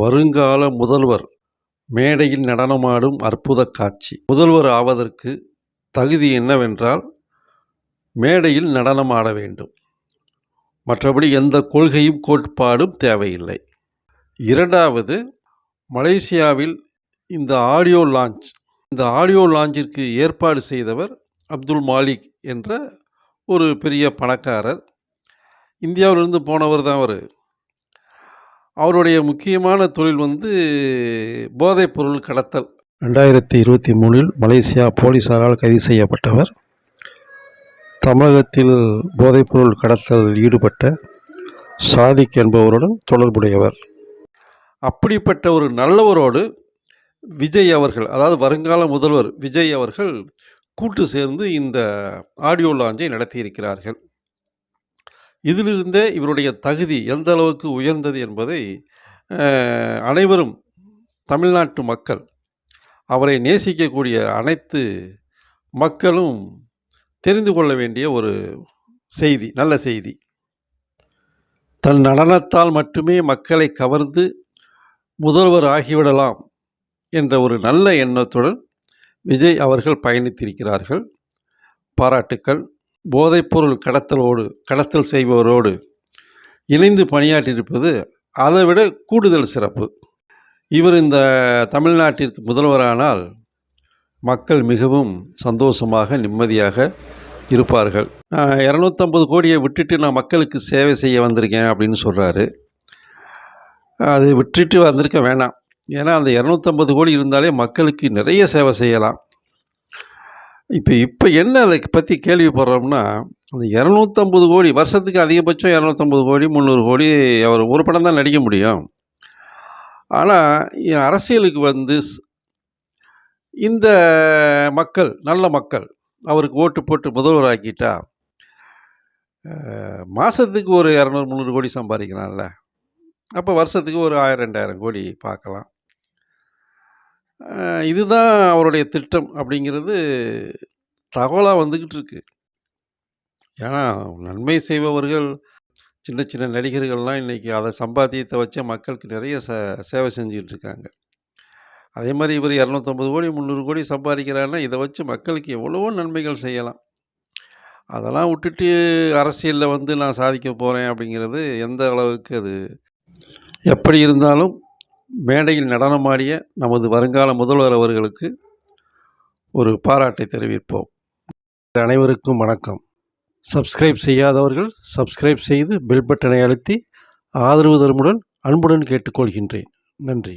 வருங்கால முதல்வர் மேடையில் நடனமாடும் அற்புத காட்சி. முதல்வர் ஆவதற்கு தகுதி என்னவென்றால் மேடையில் நடனம் ஆட வேண்டும். மற்றபடி எந்த கொள்கையும் கோட்பாடும் தேவையில்லை. இரண்டாவது, மலேசியாவில் இந்த ஆடியோ லாஞ்சிற்கு ஏற்பாடு செய்தவர் அப்துல் மாலிக் என்ற ஒரு பெரிய பணக்காரர். இந்தியாவிலிருந்து போனவர் தான் அவர். அவருடைய முக்கியமான தொழில் போதைப்பொருள் கடத்தல். 2023 மலேசியா போலீசாரால் கைது செய்யப்பட்டவர். தமிழகத்தில் போதைப்பொருள் கடத்தலில் ஈடுபட்ட சாதிக் என்பவருடன் தொடர்புடையவர். அப்படிப்பட்ட ஒரு நல்லவரோடு விஜய் அவர்கள், அதாவது வருங்கால முதல்வர் விஜய் அவர்கள் கூட்டு சேர்ந்து இந்த ஆடியோ லாஞ்சை நடத்தியிருக்கிறார்கள். இதிலிருந்தே இவருடைய தகுதி எந்த அளவுக்கு உயர்ந்தது என்பதை அனைவரும், தமிழ்நாட்டு மக்கள், அவரை நேசிக்கக்கூடிய அனைத்து மக்களும் தெரிந்து கொள்ள வேண்டிய ஒரு செய்தி, நல்ல செய்தி. தன் நடனத்தால் மட்டுமே மக்களை கவர்ந்து முதல்வர் ஆகிவிடலாம் என்ற ஒரு நல்ல எண்ணத்துடன் விஜய் அவர்கள் பயணித்திருக்கிறார்கள். பாராட்டுக்கள். போதைப்பொருள் கடத்தல் செய்பவரோடு இணைந்து பணியாற்றியிருப்பது அதை விட கூடுதல் சிறப்பு. இவர் இந்த தமிழ்நாட்டிற்கு முதல்வரானால் மக்கள் மிகவும் சந்தோஷமாக நிம்மதியாக இருப்பார்கள். 250 கோடியை விட்டுட்டு நான் மக்களுக்கு சேவை செய்ய வந்திருக்கேன் அப்படின்னு சொல்கிறாரு. அது விட்டுட்டு வந்திருக்க வேணாம். ஏன்னா அந்த 250 கோடி இருந்தாலே மக்களுக்கு நிறைய சேவை செய்யலாம். இப்போ என்ன அதை பற்றி கேள்விப்படுறோம்னா, அந்த 250 கோடி வருஷத்துக்கு அதிகபட்சம் 250 கோடி 300 கோடி அவர் ஒரு படம் தான் நடிக்க முடியும். ஆனால் அரசியலுக்கு இந்த மக்கள், நல்ல மக்கள் அவருக்கு ஓட்டு போட்டு முதல்வர் ஆக்கிட்டா மாதத்துக்கு ஒரு 200-300 கோடி சம்பாதிக்கலாம்ல. அப்போ வருஷத்துக்கு ஒரு 1000-2000 கோடி பார்க்கலாம். இதுதான் அவருடைய திட்டம் அப்படிங்கிறது தகவலாக வந்துக்கிட்டு இருக்கு. ஏன்னா நன்மை செய்பவர்கள், சின்ன சின்ன நடிகர்கள்லாம் இன்றைக்கி அதை சம்பாத்தியத்தை வச்சே மக்களுக்கு நிறைய சேவை செஞ்சுக்கிட்டு இருக்காங்க. அதே மாதிரி இவர் 250 கோடி 300 கோடி சம்பாதிக்கிறாருன்னா இதை வச்சு மக்களுக்கு எவ்வளவோ நன்மைகள் செய்யலாம். அதெல்லாம் விட்டுட்டு அரசியலில் நான் சாதிக்க போகிறேன் அப்படிங்கிறது எந்த அளவுக்கு அது. எப்படி இருந்தாலும் மேடையில் நடனமாடிய நமது வருங்கால முதல்வர் அவர்களுக்கு ஒரு பாராட்டை தெரிவிப்போம். அனைவருக்கும் வணக்கம். சப்ஸ்கிரைப் செய்யாதவர்கள் சப்ஸ்கிரைப் செய்து பெல் பட்டனை அழுத்தி ஆதரவு தருமுடன் அன்புடன் கேட்டுக்கொள்கின்றேன். நன்றி.